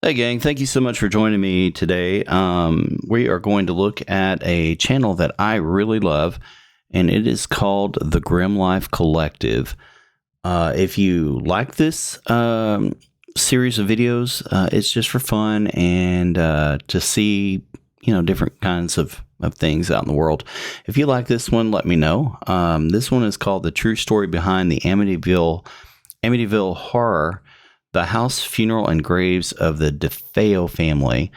Hey gang, thank you so much for joining me today. We are going to look at a channel that I really love, and it is called The Grim Life Collective. If you like this series of videos, it's just for fun and to see, different kinds of things out in the world. If you like this one, let me know. This one is called The True Story Behind the Amityville Horror, the House, Funeral, and Graves of the DeFeo Family.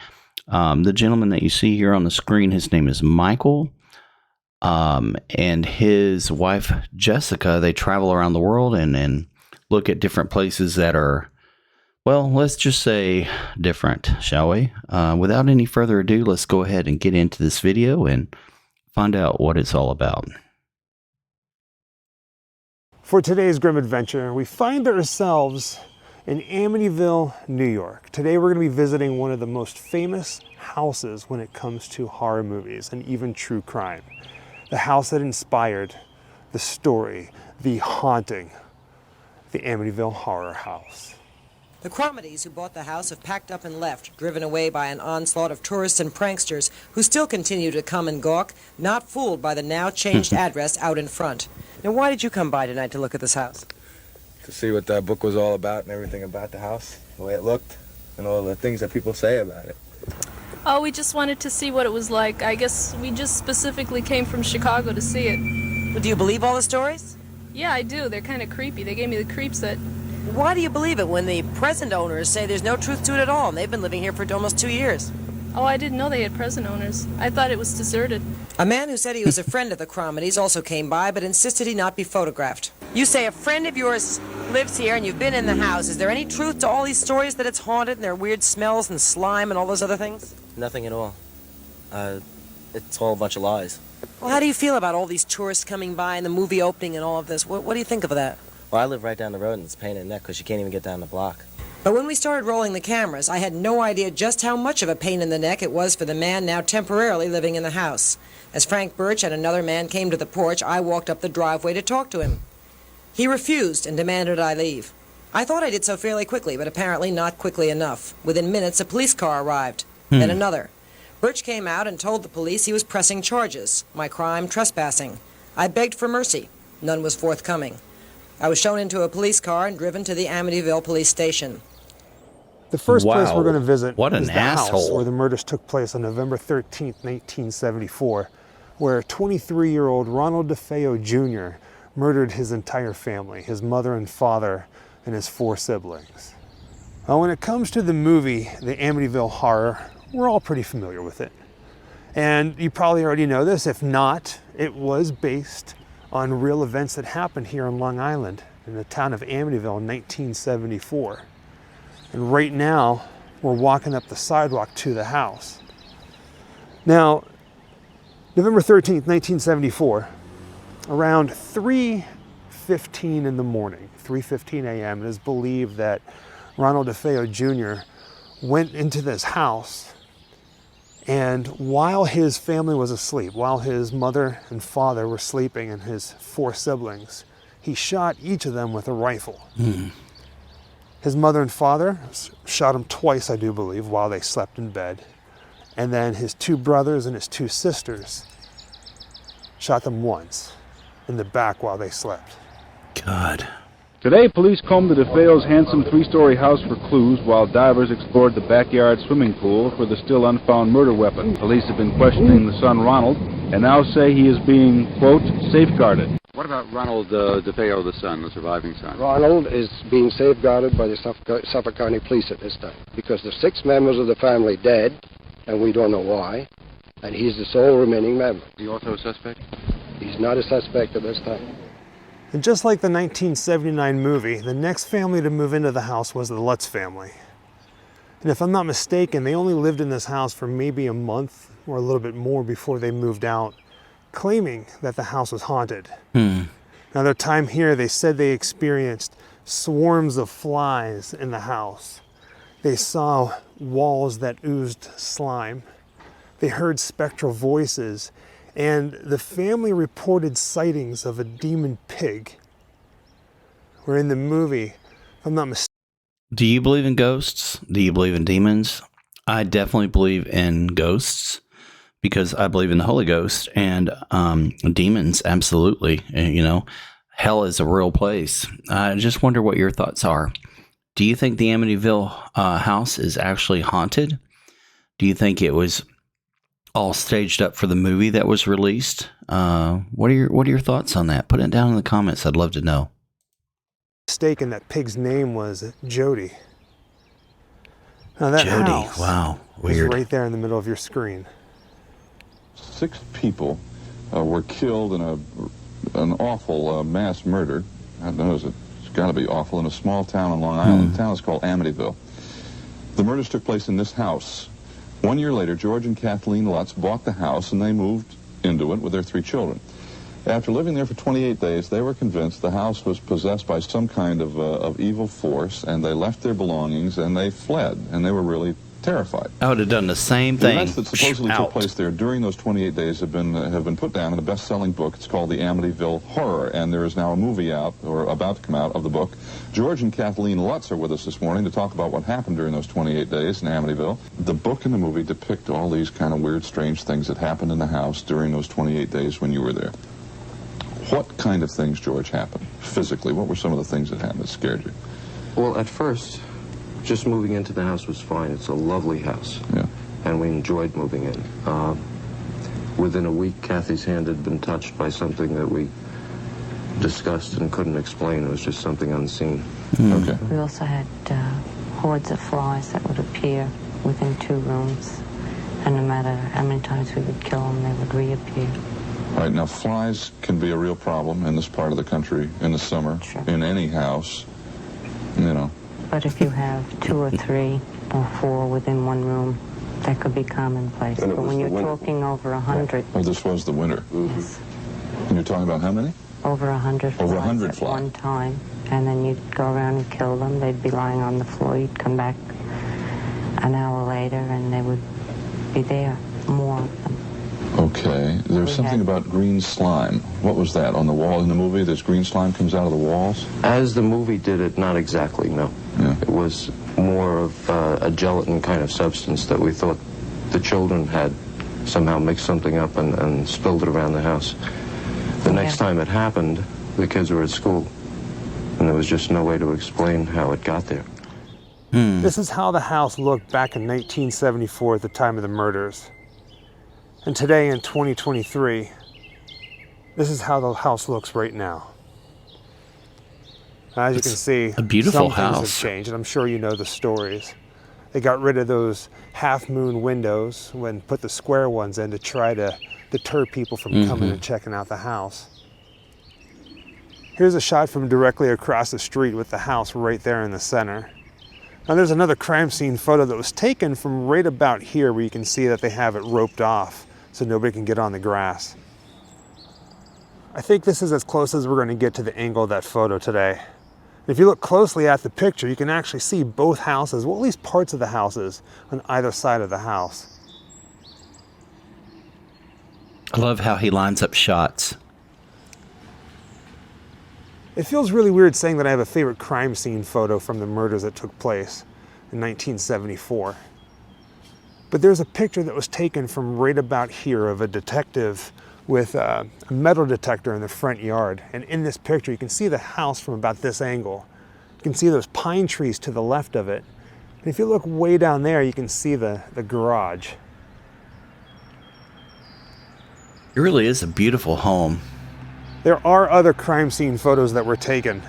The gentleman that you see here on the screen, his name is Michael, and his wife, Jessica. They travel around the world and look at different places that are, well, let's just say different, shall we? Without any further ado, let's go ahead and get into this video and find out what it's all about. For today's grim adventure, we find ourselves in Amityville, New York. Today we're going to be visiting one of the most famous houses when it comes to horror movies and even true crime. The house that inspired the story, the haunting, the Amityville Horror House. The Cromedies who bought the house have packed up and left, driven away by an onslaught of tourists and pranksters who still continue to come and gawk, not fooled by the now changed address out in front. Now, why did you come by tonight to look at this house? To see what that book was all about and everything about the house, the way it looked, and all the things that people say about it. Oh, we just wanted to see what it was like. I guess we just specifically came from Chicago to see it. Well, do you believe all the stories? Yeah, I do. They're kind of creepy. They gave me the creeps that... Why do you believe it when the present owners say there's no truth to it at all, and they've been living here for almost 2 years? Oh, I didn't know they had present owners. I thought it was deserted. A man who said he was a friend of the Cromedies also came by, but insisted he not be photographed. You say a friend of yours lives here and you've been in the house. Is there any truth to all these stories that it's haunted and there are weird smells and slime and all those other things? Nothing at all. It's all a bunch of lies. Well, how do you feel about all these tourists coming by and the movie opening and all of this? What do you think of that? Well, I live right down the road and it's a pain in the neck because you can't even get down the block. But when we started rolling the cameras, I had no idea just how much of a pain in the neck it was for the man now temporarily living in the house. As Frank Birch and another man came to the porch, I walked up the driveway to talk to him. He refused and demanded I leave. I thought I did so fairly quickly, but apparently not quickly enough. Within minutes, a police car arrived, then another. Birch came out and told the police he was pressing charges, my crime trespassing. I begged for mercy. None was forthcoming. I was shown into a police car and driven to the Amityville police station. The first place we're going to visit is the asshole. house where the murders took place on November 13th, 1974, where 23-year-old Ronald DeFeo Jr. murdered his entire family, his mother and father, and his 4 siblings. Now, when it comes to the movie, The Amityville Horror, we're all pretty familiar with it. And you probably already know this. If not, it was based on real events that happened here on Long Island in the town of Amityville in 1974. And right now, we're walking up the sidewalk to the house. Now, November 13th, 1974, around 3:15 in the morning, 3:15 a.m., it is believed that Ronald DeFeo Jr. went into this house, and while his family was asleep, while his mother and father were sleeping and his 4 siblings, he shot each of them with a rifle. His mother and father shot him twice, I do believe, while they slept in bed. And then his 2 brothers and his 2 sisters shot them once in the back while they slept. God. Today, police combed the DeFeo's handsome 3-story house for clues while divers explored the backyard swimming pool for the still unfound murder weapon. Police have been questioning the son, Ronald, and now say he is being, quote, safeguarded. What about Ronald DeFeo, the son, the surviving son? Ronald is being safeguarded by the Suffolk County Police at this time because there's 6 members of the family dead, and we don't know why, and he's the sole remaining member. Is he also a suspect? He's not a suspect at this time. And just like the 1979 movie, the next family to move into the house was the Lutz family. And if I'm not mistaken, they only lived in this house for maybe a month or a little bit more before they moved out, claiming that the house was haunted. Now, their time here, they said they experienced swarms of flies in the house. They saw walls that oozed slime. They heard spectral voices, and the family reported sightings of a demon pig. Where in the movie, if I'm not mistaken, Do you believe in ghosts? Do you believe in demons? I definitely believe in ghosts because I believe in the Holy Ghost, and demons, absolutely. And, you know, hell is a real place. I just wonder what your thoughts are. Do you think the Amityville house is actually haunted? Do you think it was all staged up for the movie that was released? What are your thoughts on that? Put it down in the comments. I'd love to know. Mistaken that pig's name was Jody. Now that Jody, house wow, is weird. right there in the middle of your screen. 6 people were killed in an awful mass murder. I know it's got to be awful in a small town on Long Island. The town is called Amityville. The murders took place in this house. 1 year later, George and Kathleen Lutz bought the house and they moved into it with their 3 children. After living there for 28 days, they were convinced the house was possessed by some kind of evil force, and they left their belongings and they fled, and they were really terrified. I would have done the same The thing. events that supposedly took place there during those 28 days have been put down in a best-selling book. It's called The Amityville Horror, and there is now a movie out, or about to come out, of the book. George and Kathleen Lutz are with us this morning to talk about what happened during those 28 days in Amityville. The book and the movie depict all these kind of weird, strange things that happened in the house during those 28 days when you were there. What kind of things, George, happened physically? What were some of the things that happened that scared you? Well, at first, just moving into the house was fine. It's a lovely house. Yeah. And we enjoyed moving in. Within a week, Kathy's hand had been touched by something that we discussed and couldn't explain. It was just something unseen. Okay. We also had hordes of flies that would appear within 2 rooms. And no matter how many times we would kill them, they would reappear. All right, now flies can be a real problem in this part of the country in the summer, Sure. in any house, you know. But if you have 2 or 3 or 4 within 1 room, that could be commonplace. And it But was when the you're winter. talking over 100, Oh, this was the winter. yes, And you're talking about how many? over 100 flies Over 100 at flies. one time, and then you'd go around and kill them. They'd be lying on the floor. You'd come back an hour later, and they would be there, more of them. Okay, there's something about green slime. What was that? On the wall in the movie, this green slime comes out of the walls? As the movie did it, not exactly, no. Yeah. It was more of a gelatin kind of substance that we thought the children had somehow mixed something up and spilled it around the house. The next time it happened, the kids were at school, and there was just no way to explain how it got there. This is how the house looked back in 1974 at the time of the murders. And today in 2023, this is how the house looks right now. As you can see, a beautiful some things house. have changed, and I'm sure you know the stories. They got rid of those half-moon windows and put the square ones in to try to deter people from coming and checking out the house. Here's a shot from directly across the street with the house right there in the center. Now there's another crime scene photo that was taken from right about here where you can see that they have it roped off so nobody can get on the grass. I think this is as close as we're going to get to the angle of that photo today. If you look closely at the picture, you can actually see both houses, well, at least parts of the houses on either side of the house. I love how he lines up shots. It feels really weird saying that I have a favorite crime scene photo from the murders that took place in 1974. But there's a picture that was taken from right about here of a detective with a metal detector in the front yard. And in this picture, you can see the house from about this angle. You can see those pine trees to the left of it. And if you look way down there, you can see the garage. It really is a beautiful home. There are other crime scene photos that were taken.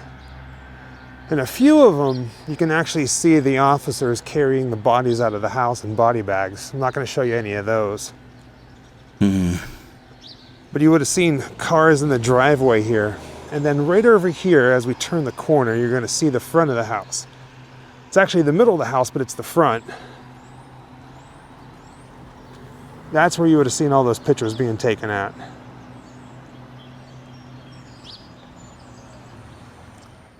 In a few of them, you can actually see the officers carrying the bodies out of the house in body bags. I'm not going to show you any of those. But you would have seen cars in the driveway here. And then right over here, as we turn the corner, you're going to see the front of the house. It's actually the middle of the house, but it's the front. That's where you would have seen all those pictures being taken at.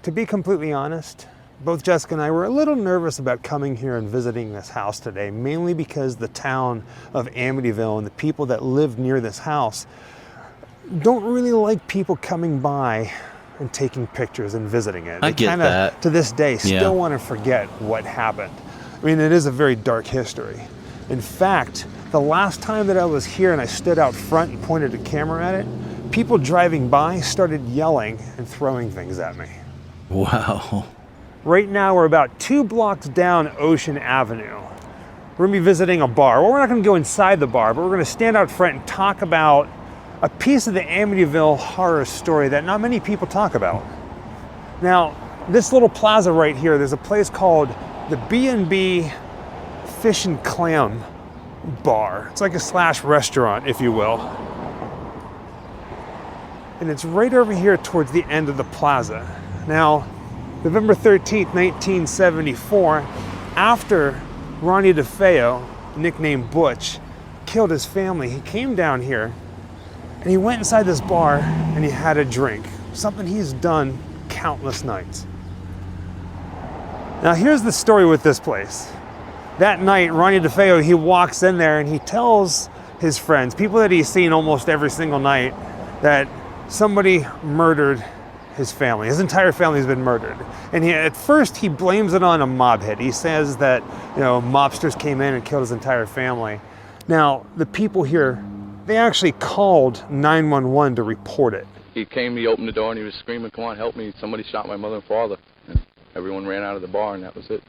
To be completely honest, both Jessica and I were a little nervous about coming here and visiting this house today, mainly because the town of Amityville and the people that live near this house don't really like people coming by and taking pictures and visiting it. I They get kinda, that. to this day, still Yeah. want to forget what happened. I mean, it is a very dark history. In fact, the last time that I was here and I stood out front and pointed a camera at it, people driving by started yelling and throwing things at me. Wow. Right now, we're about 2 blocks down Ocean Avenue. We're gonna be visiting a bar. Well, we're not gonna go inside the bar, but we're gonna stand out front and talk about a piece of the Amityville horror story that not many people talk about. Now, this little plaza right here, there's a place called the B&B Fish and Clam Bar. It's like a slash restaurant, if you will. And it's right over here towards the end of the plaza. Now, November 13th, 1974, after Ronnie DeFeo, nicknamed Butch, killed his family, he came down here and he went inside this bar and he had a drink, something he's done countless nights. Now here's the story with this place. That night, Ronnie DeFeo, he walks in there and he tells his friends, people that he's seen almost every single night, that somebody murdered his family. His entire family's been murdered. And at first he blames it on a mob hit. He says that, mobsters came in and killed his entire family. Now, the people here, they actually called 911 to report it. He came, he opened the door, and he was screaming, "Come on, help me. Somebody shot my mother and father." And everyone ran out of the bar, and that was it.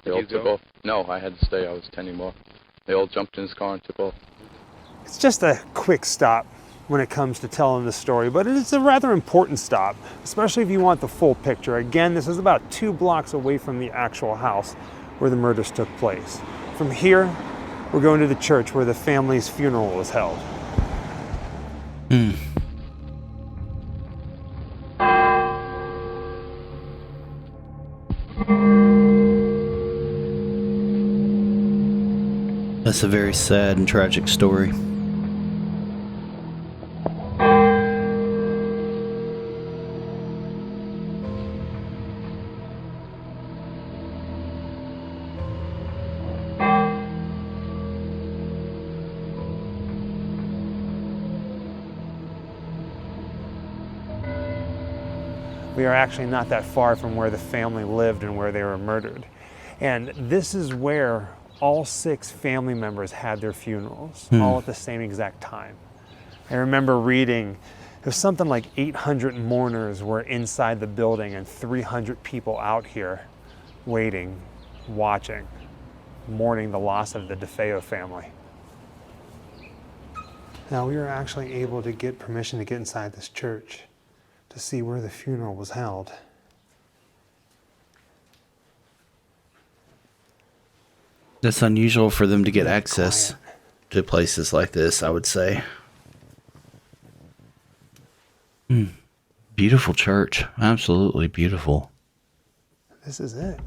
They all took off. No, I had to stay. I was tending bar. They all jumped in his car and took off. It's just a quick stop when it comes to telling the story, but it's a rather important stop, especially if you want the full picture. Again, this is about 2 blocks away from the actual house where the murders took place. From here, we're going to the church where the family's funeral was held. That's a very sad and tragic story. We are actually not that far from where the family lived and where they were murdered. And this is where all 6 family members had their funerals, all at the same exact time. I remember reading, it was something like 800 mourners were inside the building and 300 people out here waiting, watching, mourning the loss of the DeFeo family. Now, we were actually able to get permission to get inside this church to see where the funeral was held. That's unusual for them to get access to places like this, I would say. Beautiful church. Absolutely beautiful. This is it.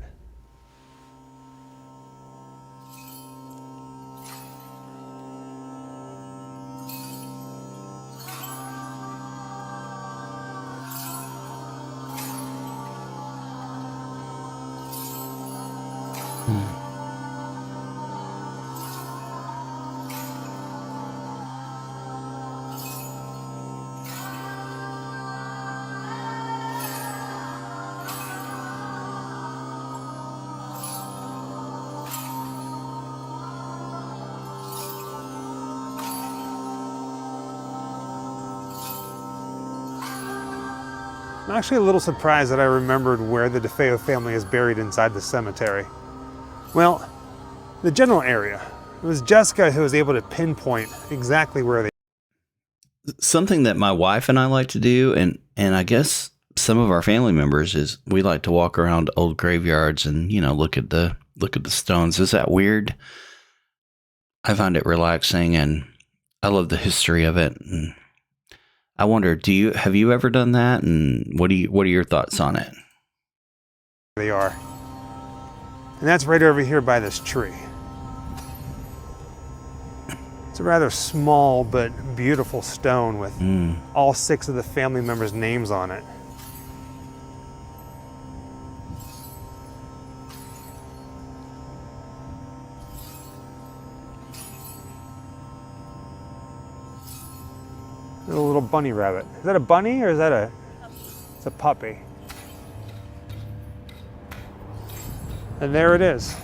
I'm actually a little surprised that I remembered where the DeFeo family is buried inside the cemetery. Well, the general area. It was Jessica who was able to pinpoint exactly where they. Something that my wife and I like to do, and I guess some of our family members, is we like to walk around old graveyards and look at the stones. Is that weird? I find it relaxing, and I love the history of it. And I wonder, have you ever done that? And what are your thoughts on it? They are. And that's right over here by this tree. It's a rather small but beautiful stone with all 6 of the family members' names on it. There's a little bunny rabbit. Is that a bunny or is that a It's a puppy. And there it is.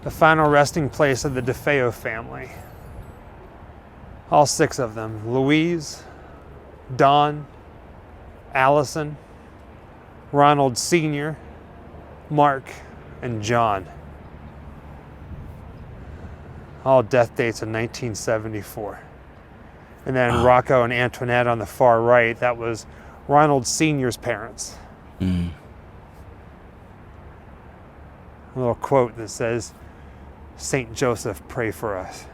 The final resting place of the DeFeo family. All 6 of them. Louise, Don, Allison, Ronald Sr., Mark, and John. All death dates in 1974. And then Rocco and Antoinette on the far right, that was Ronald Sr.'s parents. A little quote that says, "Saint Joseph, pray for us."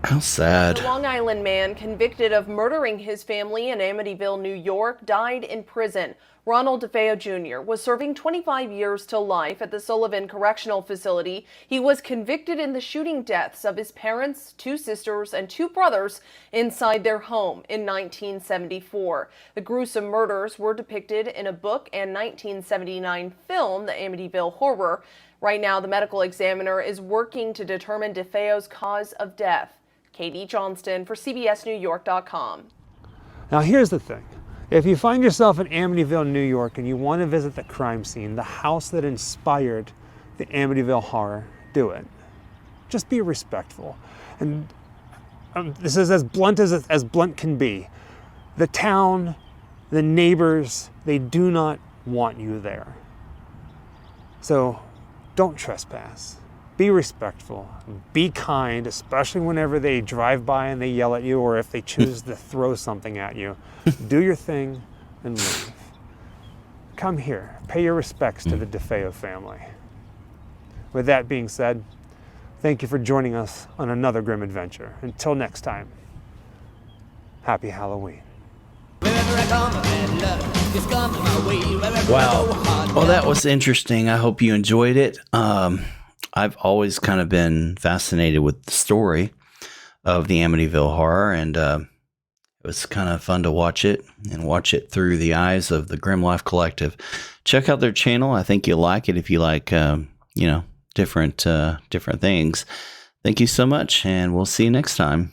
How sad. The Long Island man convicted of murdering his family in Amityville, New York, died in prison. Ronald DeFeo Jr. was serving 25 years to life at the Sullivan Correctional Facility. He was convicted in the shooting deaths of his parents, 2 sisters, and 2 brothers inside their home in 1974. The gruesome murders were depicted in a book and 1979 film, The Amityville Horror. Right now, the medical examiner is working to determine DeFeo's cause of death. Katie Johnston for CBSNewYork.com. Now here's the thing. If you find yourself in Amityville, New York, and you want to visit the crime scene, the house that inspired the Amityville horror, do it. Just be respectful. And this is as blunt as blunt can be. The town, the neighbors, they do not want you there. So don't trespass. Be respectful. Be kind, especially whenever they drive by and they yell at you, or if they choose to throw something at you. Do your thing and leave. Come here. Pay your respects to the DeFeo family. With that being said, thank you for joining us on another grim adventure. Until next time, happy Halloween. Wow. Well, that was interesting. I hope you enjoyed it. I've always kind of been fascinated with the story of the Amityville horror, and it was kind of fun to watch it through the eyes of the Grim Life Collective. Check out their channel. I think you'll like it if you like, different things. Thank you so much, and we'll see you next time.